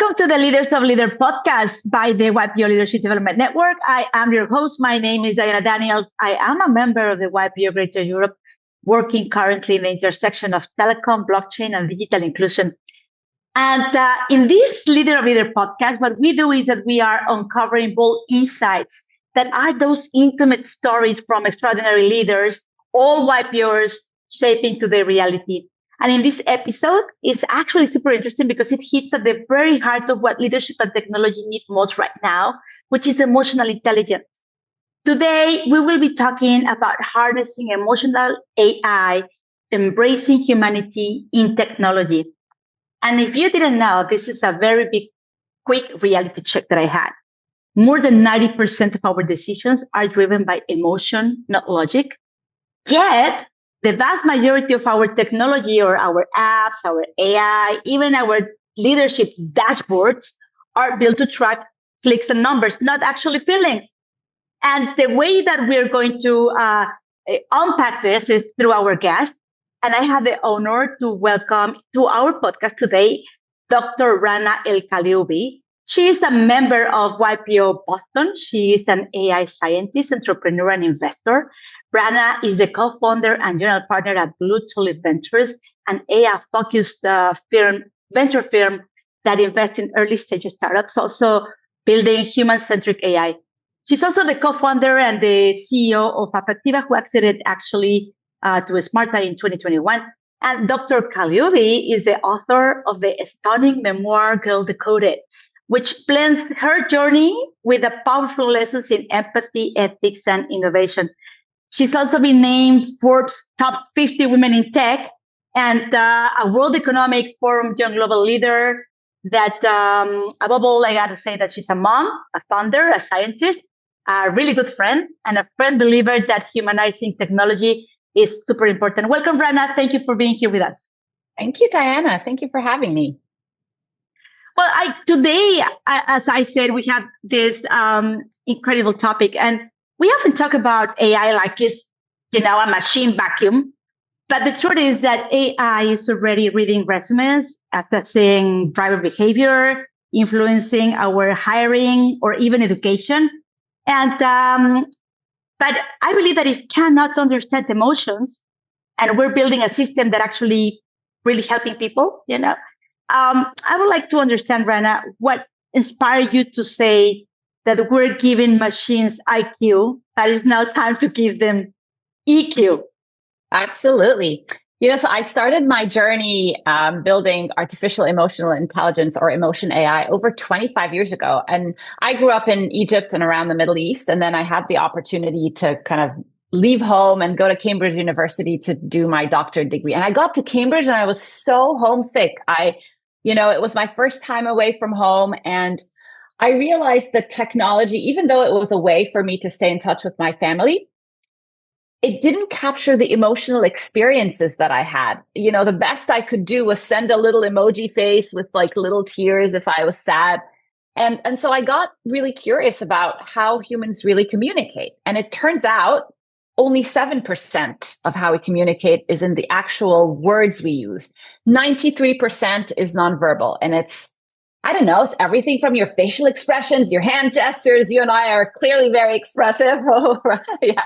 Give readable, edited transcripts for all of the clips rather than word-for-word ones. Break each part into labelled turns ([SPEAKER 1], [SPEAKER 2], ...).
[SPEAKER 1] Welcome to the Leaders of Leaders podcast by the YPO Leadership Development Network. I am your host. My name is Diana Daniels. I am a member of the YPO Greater Europe, working currently in the intersection of telecom, blockchain, and digital inclusion. And in this Leader of Leaders podcast, what we do is that we are uncovering bold insights that are those intimate stories from extraordinary leaders, all YPOers shaping to their reality. And in this episode, it's actually super interesting because it hits at the very heart of what leadership and technology need most right now, which is emotional intelligence. Today, we will be talking about harnessing emotional AI, embracing humanity in technology. And if you didn't know, this is a very big, quick reality check that I had. More than 90% of our decisions are driven by emotion, not logic. Yet, the vast majority of our technology or our apps, our AI, even our leadership dashboards are built to track clicks and numbers, not actually feelings. And the way that we're going to unpack this is through our guest. And I have the honor to welcome to our podcast today, Dr. Rana el Kaliouby. She is a member of YPO Boston. She is an AI scientist, entrepreneur, and investor. Rana is the co-founder and general partner at Blue Tulip Ventures, an AI-focused venture firm that invests in early-stage startups, also building human-centric AI. She's also the co-founder and the CEO of Affectiva, who exited actually to Smarta in 2021. And Dr. Kaliouby is the author of the stunning memoir, Girl Decoded, which blends her journey with the powerful lessons in empathy, ethics, and innovation. She's also been named Forbes Top 50 Women in Tech and a World Economic Forum Young Global Leader. That, above all, I got to say that she's a mom, a founder, a scientist, a really good friend, and a firm believer that humanizing technology is super important. Welcome, Rana. Thank you for being here with us.
[SPEAKER 2] Thank you, Diana. Thank you for having me.
[SPEAKER 1] Well, today, as I said, we have this incredible topic, and we often talk about AI like it's, a machine vacuum. But the truth is that AI is already reading resumes, assessing driver behavior, influencing our hiring or even education. And but I believe that it cannot understand emotions, and we're building a system that actually really helping people. I would like to understand, Rana, what inspired you to say that we're giving machines IQ, but it's now time to give them EQ?
[SPEAKER 2] Absolutely. So I started my journey building artificial emotional intelligence or emotion AI over 25 years ago. And I grew up in Egypt and around the Middle East. And then I had the opportunity to kind of leave home and go to Cambridge University to do my doctorate degree. And I got to Cambridge and I was so homesick. It was my first time away from home. And I realized that technology, even though it was a way for me to stay in touch with my family, it didn't capture the emotional experiences that I had. The best I could do was send a little emoji face with like little tears if I was sad. And so I got really curious about how humans really communicate. And it turns out only 7% of how we communicate is in the actual words we use. 93% is nonverbal. And it's everything from your facial expressions, your hand gestures. You and I are clearly very expressive. Yeah.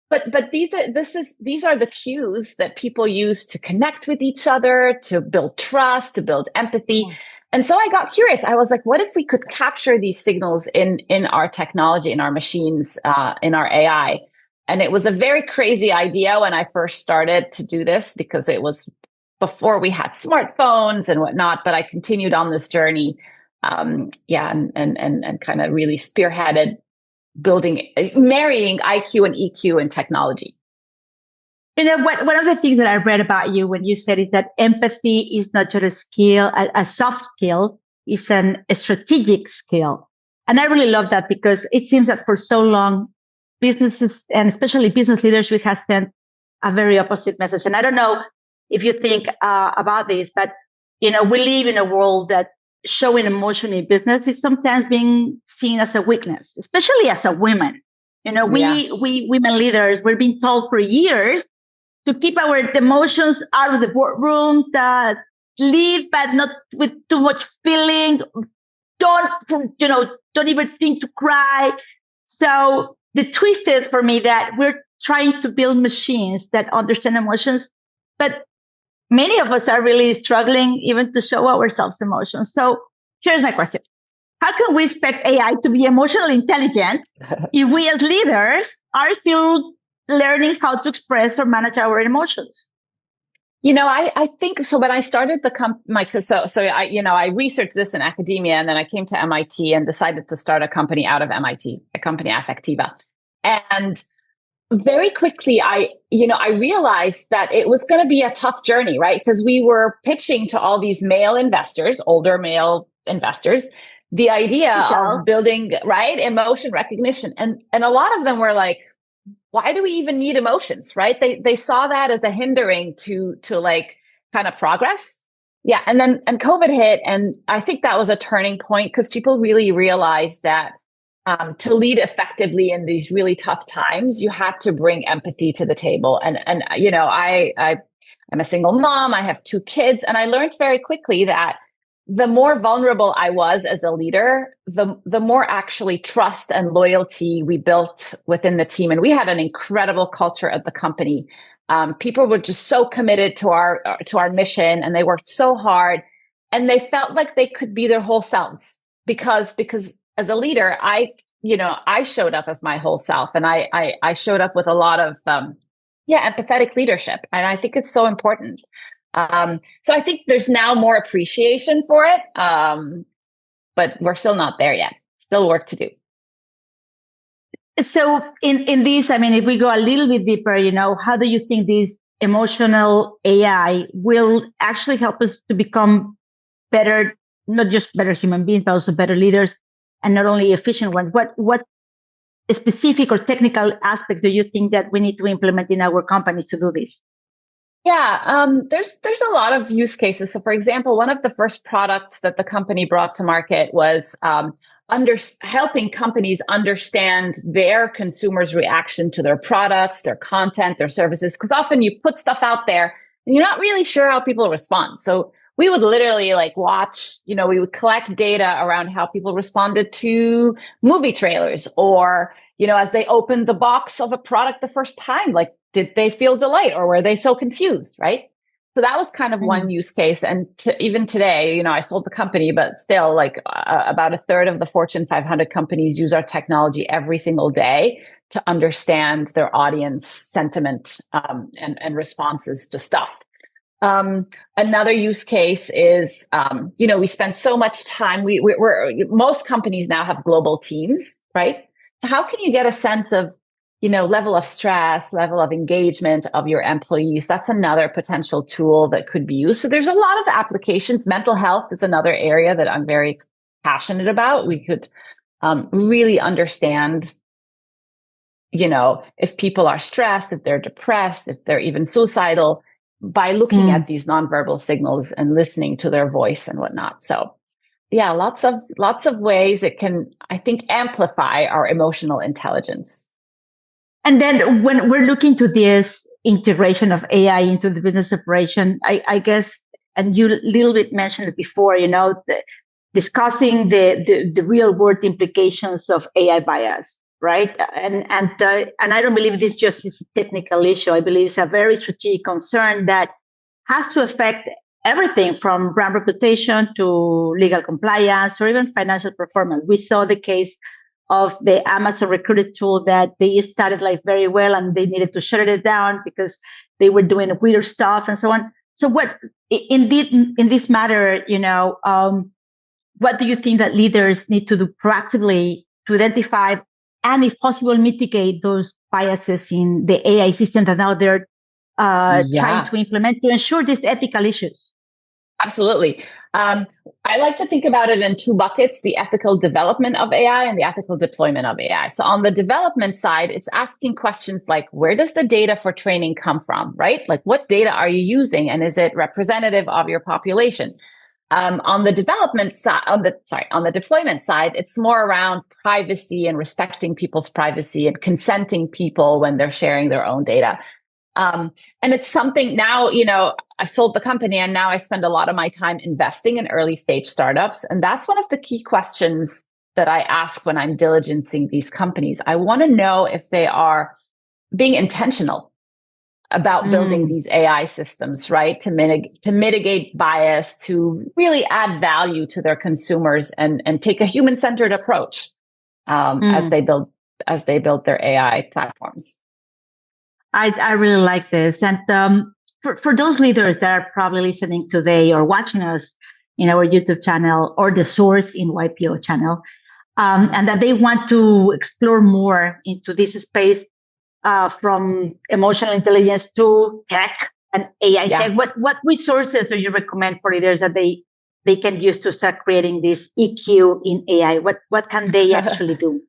[SPEAKER 2] But these are the cues that people use to connect with each other, to build trust, to build empathy. And so I got curious. I was like, what if we could capture these signals in our technology, in our machines, in our AI? And it was a very crazy idea when I first started to do this because it was before we had smartphones and whatnot, but I continued on this journey, and kind of really spearheaded marrying IQ and EQ and technology.
[SPEAKER 1] One of the things that I read about you when you said is that empathy is not just a skill, a soft skill, it's a strategic skill. And I really love that because it seems that for so long, businesses and especially business leaders, we have sent a very opposite message. And I don't know if you think about this, but we live in a world that showing emotion in business is sometimes being seen as a weakness, especially as a woman. We women leaders, we're being told for years to keep our emotions out of the boardroom, that lead, but not with too much feeling. Don't even think to cry. So the twist is for me that we're trying to build machines that understand emotions, but many of us are really struggling even to show ourselves emotions. So here's my question. How can we expect AI to be emotionally intelligent if we as leaders are still learning how to express or manage our emotions?
[SPEAKER 2] I think so. When I started I researched this in academia, and then I came to MIT and decided to start a company out of MIT, a company Affectiva. And very quickly, I realized that it was going to be a tough journey, right? Because we were pitching to all these older male investors, the idea of building, right, emotion recognition. And a lot of them were like, why do we even need emotions, right? They saw that as a hindering to like kind of progress. Yeah. And COVID hit. And I think that was a turning point because people really realized that to lead effectively in these really tough times, you have to bring empathy to the table. And I'm a single mom. I have 2 kids, and I learned very quickly that the more vulnerable I was as a leader, the more actually trust and loyalty we built within the team. And we had an incredible culture at the company. People were just so committed to our mission, and they worked so hard, and they felt like they could be their whole selves because as a leader, I showed up as my whole self, and I showed up with a lot of empathetic leadership, and I think it's so important. So I think there's now more appreciation for it, but we're still not there yet. Still work to do.
[SPEAKER 1] So in this, I mean, if we go a little bit deeper, how do you think this emotional AI will actually help us to become better, not just better human beings, but also better leaders, and not only efficient ones? What specific or technical aspects do you think that we need to implement in our companies to do this?
[SPEAKER 2] Yeah, there's a lot of use cases. So, for example, one of the first products that the company brought to market was helping companies understand their consumers' reaction to their products, their content, their services. Because often you put stuff out there and you're not really sure how people respond. So we would literally watch, we would collect data around how people responded to movie trailers, or, as they opened the box of a product the first time, did they feel delight, or were they so confused, right? So that was kind of one use case. And even today, I sold the company, but still about a third of the Fortune 500 companies use our technology every single day to understand their audience sentiment and responses to stuff. Another use case is, we spend so much time, most companies now have global teams, right? So how can you get a sense of, level of stress, level of engagement of your employees? That's another potential tool that could be used. So there's a lot of applications. Mental health is another area that I'm very passionate about. We could really understand, if people are stressed, if they're depressed, if they're even suicidal, by looking at these nonverbal signals and listening to their voice and whatnot. So yeah, lots of ways it can, I think, amplify our emotional intelligence.
[SPEAKER 1] And then when we're looking to this integration of AI into the business operation, I guess, and you a little bit mentioned it before, discussing the real world implications of AI bias, right? And I don't believe this just is a technical issue. I believe it's a very strategic concern that has to affect everything from brand reputation to legal compliance or even financial performance. We saw the case of the Amazon recruited tool that they started very well, and they needed to shut it down because they were doing weird stuff and so on. So what in this matter, what do you think that leaders need to do proactively to identify and, if possible, mitigate those biases in the AI system that now they're trying to implement to ensure these ethical issues?
[SPEAKER 2] Absolutely. I like to think about it in 2 buckets: the ethical development of AI and the ethical deployment of AI. So on the development side, it's asking questions like, where does the data for training come from, right? What data are you using, and is it representative of your population? On the deployment side, it's more around privacy and respecting people's privacy and consenting people when they're sharing their own data. And it's something now, I've sold the company and now I spend a lot of my time investing in early stage startups. And that's one of the key questions that I ask when I'm diligencing these companies. I want to know if they are being intentional about building these AI systems, right? To mitigate bias, to really add value to their consumers and take a human-centered approach as they build their AI platforms.
[SPEAKER 1] I really like this. And for those leaders that are probably listening today or watching us in our YouTube channel or the Source in YPO channel, and that they want to explore more into this space from emotional intelligence to tech and AI tech, what resources do you recommend for leaders that they can use to start creating this EQ in AI? What can they actually do?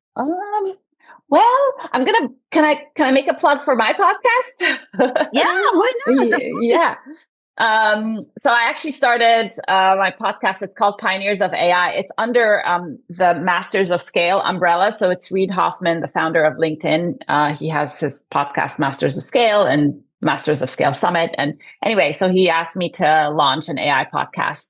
[SPEAKER 2] Well, can I make a plug for my podcast?
[SPEAKER 1] Yeah, why not?
[SPEAKER 2] Yeah. So I actually started my podcast. It's called Pioneers of AI. It's under the Masters of Scale umbrella. So it's Reid Hoffman, the founder of LinkedIn. He has his podcast Masters of Scale and Masters of Scale Summit. And anyway, so he asked me to launch an AI podcast.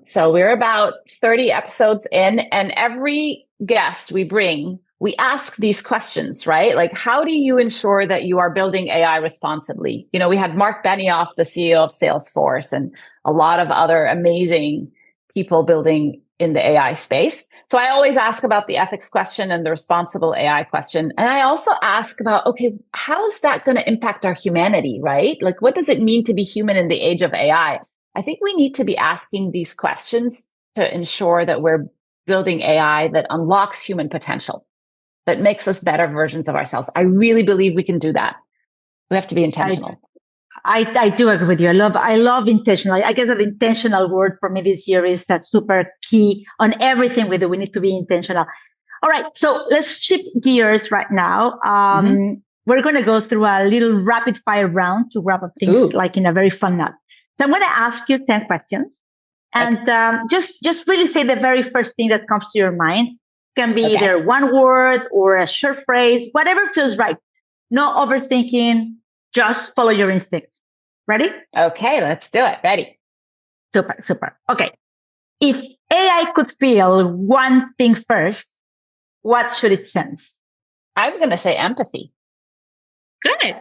[SPEAKER 2] So we're about 30 episodes in, and every guest we bring, we ask these questions, right? Like, how do you ensure that you are building AI responsibly? We had Mark Benioff, the CEO of Salesforce, and a lot of other amazing people building in the AI space. So I always ask about the ethics question and the responsible AI question. And I also ask about, okay, how is that going to impact our humanity, right? Like, what does it mean to be human in the age of AI? I think we need to be asking these questions to ensure that we're building AI that unlocks human potential, that makes us better versions of ourselves. I really believe we can do that. We have to be intentional.
[SPEAKER 1] I do agree with you. I love intentional. I guess the intentional word for me this year is that super key on everything we do. We need to be intentional. All right. So let's shift gears right now. We're going to go through a little rapid fire round to wrap up things like in a very fun note. So I'm going to ask you 10 questions and just really say the very first thing that comes to your mind. Can be either one word or a short phrase, whatever feels right. No overthinking, just follow your instincts. Ready?
[SPEAKER 2] Okay, let's do it. Ready.
[SPEAKER 1] Super. Okay. If AI could feel one thing first, what should it sense?
[SPEAKER 2] I'm going to say empathy.
[SPEAKER 1] Good.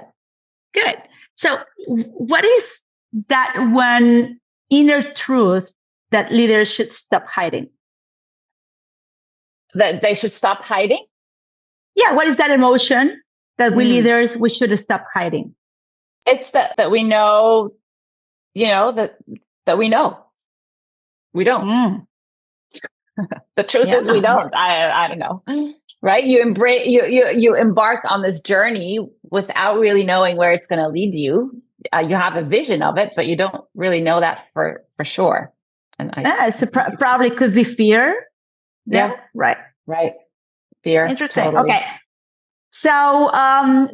[SPEAKER 1] So what is that one inner truth that leaders should stop hiding?
[SPEAKER 2] That they should stop hiding?
[SPEAKER 1] Yeah, what is that emotion that we leaders, we should stop hiding?
[SPEAKER 2] It's that we know, that we know. We don't. The truth is we don't. I don't know. Right? You embark on this journey without really knowing where it's going to lead you. You have a vision of it, but you don't really know that for sure. And
[SPEAKER 1] probably could be fear.
[SPEAKER 2] Yeah.
[SPEAKER 1] Right.
[SPEAKER 2] Fear.
[SPEAKER 1] Interesting.
[SPEAKER 2] Totally.
[SPEAKER 1] Okay. So,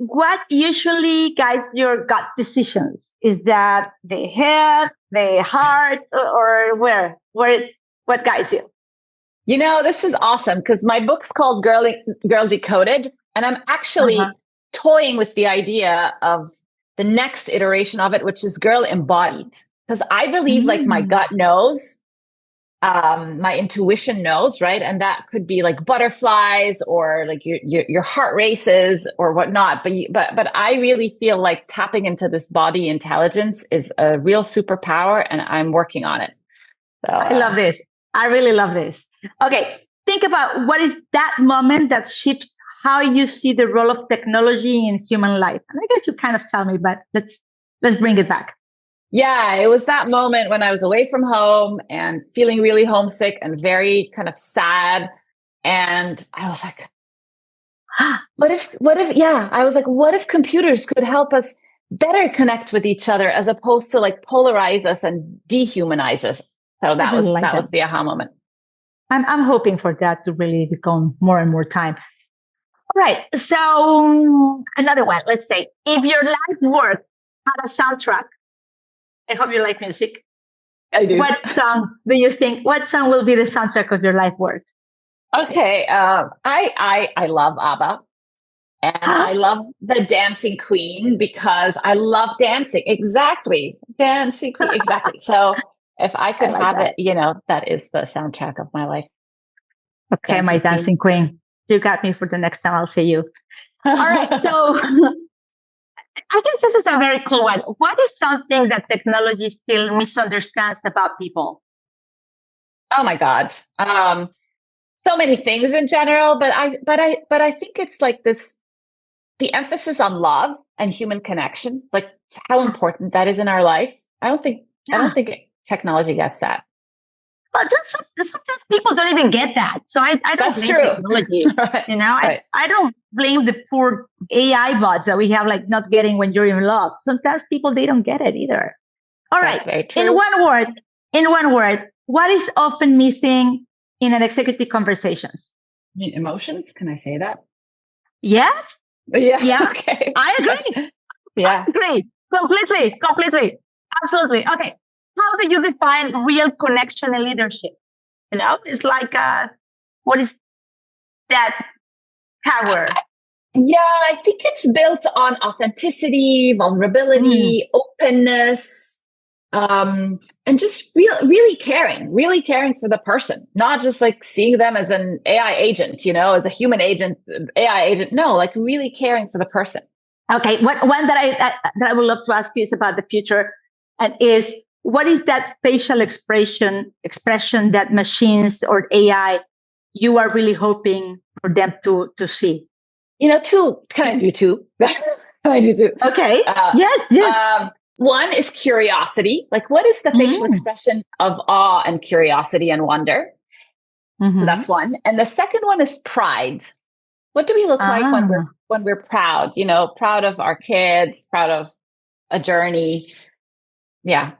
[SPEAKER 1] what usually guides your gut decisions? Is that the head, the heart, or what guides you?
[SPEAKER 2] This is awesome because my book's called Girl Decoded, and I'm actually toying with the idea of the next iteration of it, which is Girl Embodied. Because I believe like my gut knows, my intuition knows, right? And that could be like butterflies or like your heart races or whatnot. But I really feel like tapping into this body intelligence is a real superpower, and I'm working on it. So
[SPEAKER 1] I love this. I really love this. Okay, think about what is that moment that shifts how you see the role of technology in human life. And I guess you kind of tell me, but let's bring it back.
[SPEAKER 2] Yeah, it was that moment when I was away from home and feeling really homesick and very kind of sad. And I was like, what if computers could help us better connect with each other as opposed to like polarize us and dehumanize us? So that was the aha moment.
[SPEAKER 1] I'm hoping for that to really become more and more time. All right. So another one, let's say if your life work had a soundtrack, I hope you like music.
[SPEAKER 2] I do.
[SPEAKER 1] What song will be the soundtrack of your life work?
[SPEAKER 2] Okay. I love ABBA. And I love the dancing queen because I love dancing. Exactly. Dancing queen. Exactly. So if I could have it, that is the soundtrack of my life.
[SPEAKER 1] Okay, my dancing queen. You got me for the next time I'll see you. All right. So I guess this is a very cool one. What is something that technology still misunderstands about people?
[SPEAKER 2] Oh my God. So many things in general, but I think it's like this, the emphasis on love and human connection, like how important that is in our life. I don't think technology gets that.
[SPEAKER 1] But sometimes people don't even get that. So I don't blame technology.
[SPEAKER 2] Right.
[SPEAKER 1] I don't blame the poor AI bots that we have like not getting when you're in love. Sometimes people, they don't get it either. All
[SPEAKER 2] That's
[SPEAKER 1] right.
[SPEAKER 2] very true.
[SPEAKER 1] In one word, what is often missing in an executive conversations?
[SPEAKER 2] You mean emotions? Can I say that?
[SPEAKER 1] Yes.
[SPEAKER 2] Yeah. Okay.
[SPEAKER 1] I agree.
[SPEAKER 2] Yeah.
[SPEAKER 1] I agree. Completely. Absolutely. Okay. How do you define real connection in leadership? It's like, what is that power?
[SPEAKER 2] I think it's built on authenticity, vulnerability, openness, and just really caring for the person, not just like seeing them as an AI agent, as a human agent, AI agent. No, like really caring for the person.
[SPEAKER 1] Okay. One that I would love to ask you is about the future, and is what is that facial expression that machines or AI you are really hoping for them to see?
[SPEAKER 2] Can I do two? Can I do two?
[SPEAKER 1] Okay. Yes.
[SPEAKER 2] One is curiosity. Like, what is the facial expression of awe and curiosity and wonder? So that's one. And the second one is pride. What do we look like when we're proud? Proud of our kids, proud of a journey. Yeah.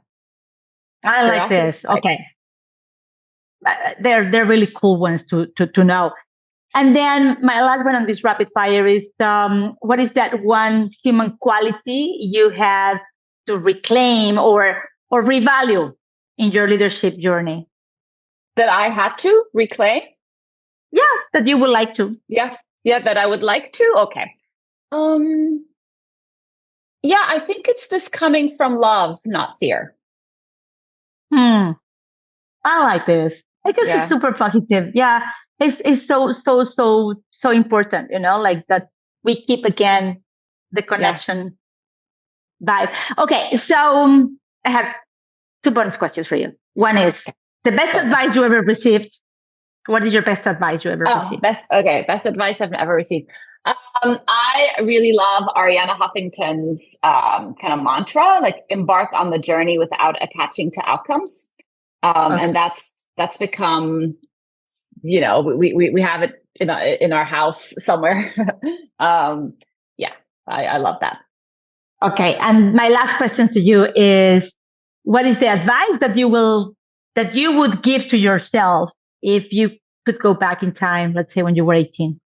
[SPEAKER 1] I like this. Okay. They're really cool ones to know. And then my last one on this rapid fire is, what is that one human quality you have to reclaim or revalue in your leadership journey?
[SPEAKER 2] That I had to reclaim?
[SPEAKER 1] Yeah, that you would like to.
[SPEAKER 2] Yeah, that I would like to. Okay. I think it's this coming from love, not fear.
[SPEAKER 1] I like this. I guess it's super positive. Yeah, it's so important. Like that we keep again the connection vibe. Okay, so I have two bonus questions for you. One is the best advice you ever received. What is your best advice you ever received?
[SPEAKER 2] Best advice I've ever received. I really love Arianna Huffington's kind of mantra, like embark on the journey without attaching to outcomes. And that's become, we have it in our house somewhere. I love that.
[SPEAKER 1] Okay. And my last question to you is, what is the advice that you would give to yourself if you could go back in time, let's say when you were 18?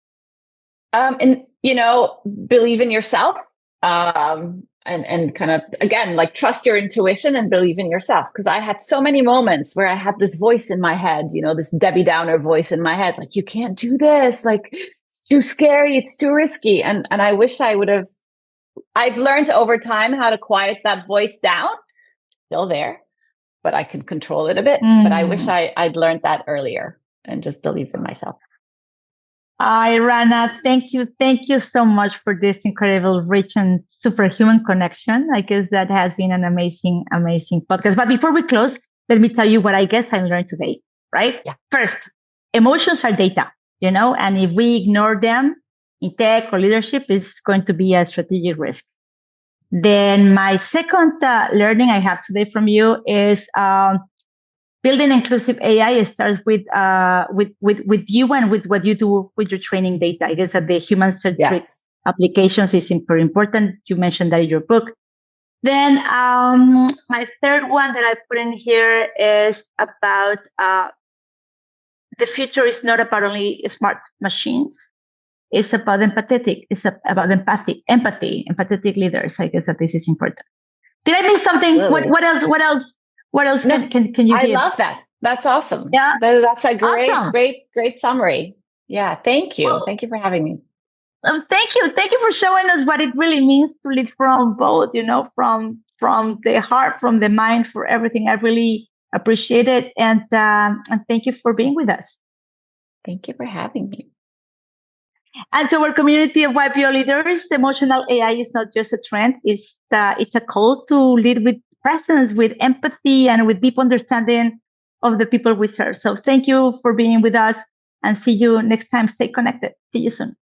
[SPEAKER 2] Believe in yourself, and kind of, again, like trust your intuition and believe in yourself. Because I had so many moments where I had this voice in my head, this Debbie Downer voice in my head, like, you can't do this, like, too scary, it's too risky. And I wish I've learned over time how to quiet that voice down. Still there, but I can control it a bit. But I wish I'd learned that earlier and just believed in myself.
[SPEAKER 1] Rana, thank you so much for this incredible, rich and superhuman connection. I guess that has been an amazing podcast. But before we close, let me tell you what I guess I learned today, right?
[SPEAKER 2] Yeah.
[SPEAKER 1] First, emotions are data, and if we ignore them in tech or leadership, it's going to be a strategic risk. Then my second learning I have today from you is building inclusive AI starts with you and with what you do with your training data. I guess that the human-centric applications is super important. You mentioned that in your book. Then my third one that I put in here is about the future is not about only smart machines. It's about It's about empathetic leaders. I guess that this is important. Did I miss something?
[SPEAKER 2] Really?
[SPEAKER 1] What else can you
[SPEAKER 2] I
[SPEAKER 1] give?
[SPEAKER 2] love that. That's awesome.
[SPEAKER 1] Yeah.
[SPEAKER 2] That's a great,
[SPEAKER 1] Awesome.
[SPEAKER 2] great summary. Yeah. Thank you. Thank you for having me.
[SPEAKER 1] Thank you. Thank you for showing us what it really means to lead from both, from the heart, from the mind, for everything. I really appreciate it. And thank you for being with us.
[SPEAKER 2] Thank you for having me.
[SPEAKER 1] And to our community of YPO leaders, emotional AI is not just a trend. It's a call to lead with presence, with empathy, and with deep understanding of the people we serve. So thank you for being with us, and see you next time. Stay connected. See you soon.